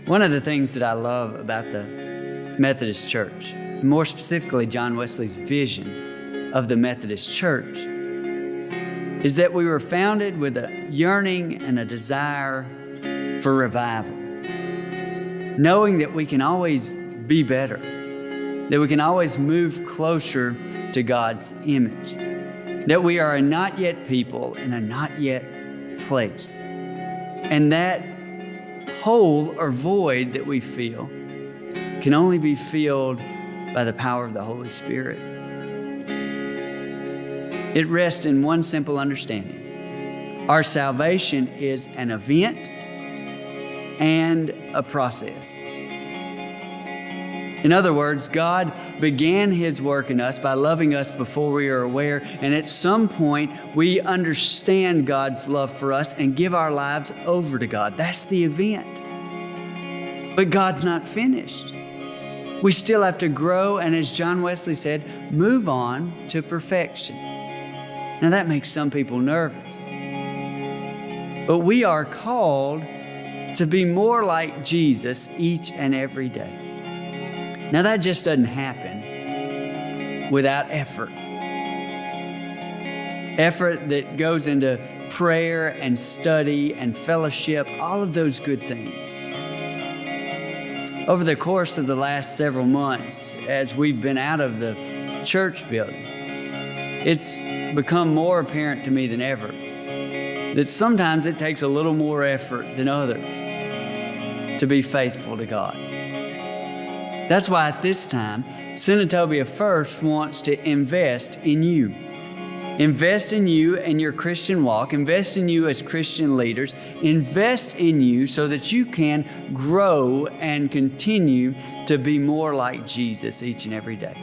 One of the things that I love about the Methodist Church, more specifically John Wesley's vision of the Methodist Church, is that we were founded with a yearning and a desire for revival, knowing that we can always be better, that we can always move closer to God's image, that we are a not yet people in a not yet place, and that hole or void that we feel can only be filled by the power of the Holy Spirit. It rests in one simple understanding. Our salvation is an event and a process. In other words, God began His work in us by loving us before we are aware, and at some point we understand God's love for us and give our lives over to God. That's the event. But God's not finished. We still have to grow, and as John Wesley said, move on to perfection. Now that makes some people nervous. But we are called to be more like Jesus each and every day. Now that just doesn't happen without effort. Effort that goes into prayer and study and fellowship, all of those good things. Over the course of the last several months, as we've been out of the church building, it's become more apparent to me than ever that sometimes it takes a little more effort than others to be faithful to God. That's why at this time, Senatobia First wants to invest in you. Invest in you and your Christian walk. Invest in you as Christian leaders. Invest in you so that you can grow and continue to be more like Jesus each and every day.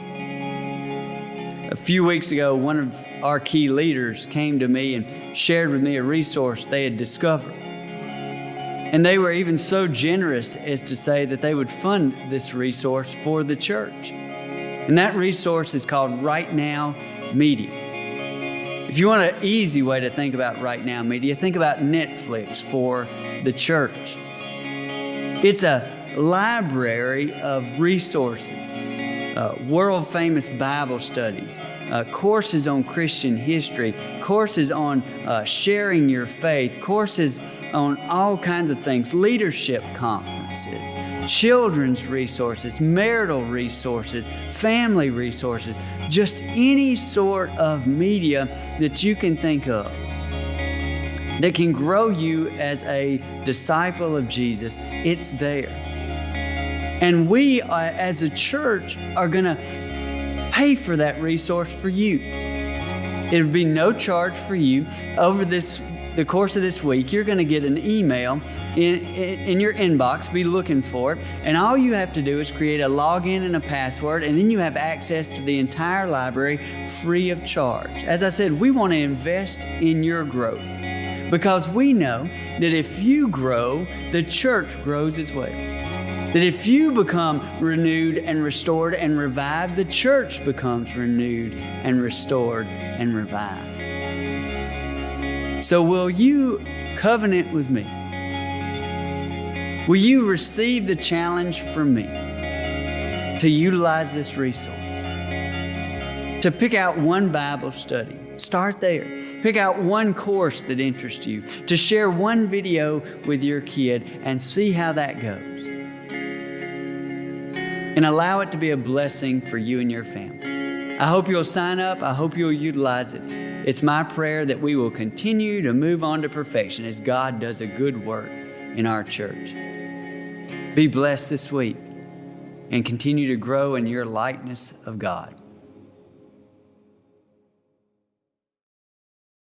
A few weeks ago, one of our key leaders came to me and shared with me a resource they had discovered. And they were even so generous as to say that they would fund this resource for the church. And that resource is called Right Now Media. If you want an easy way to think about Right Now Media, think about Netflix for the church. It's a library of resources, world-famous Bible studies, courses on Christian history, courses on sharing your faith, courses on all kinds of things, leadership conferences, children's resources, marital resources, family resources, just any sort of media that you can think of that can grow you as a disciple of Jesus. It's there. And we, as a church, are going to pay for that resource for you. It would be no charge for you. Over the course of this week, you're going to get an email in your inbox, be looking for it, and all you have to do is create a login and a password, and then you have access to the entire library free of charge. As I said, we want to invest in your growth because we know that if you grow, the church grows as well. That if you become renewed and restored and revived, the church becomes renewed and restored and revived. So will you covenant with me? Will you receive the challenge from me to utilize this resource? To pick out one Bible study. Start there. Pick out one course that interests you. To share one video with your kid and see how that goes. And allow it to be a blessing for you and your family. I hope you'll sign up. I hope you'll utilize it. It's my prayer that we will continue to move on to perfection as God does a good work in our church. Be blessed this week and continue to grow in your likeness of God.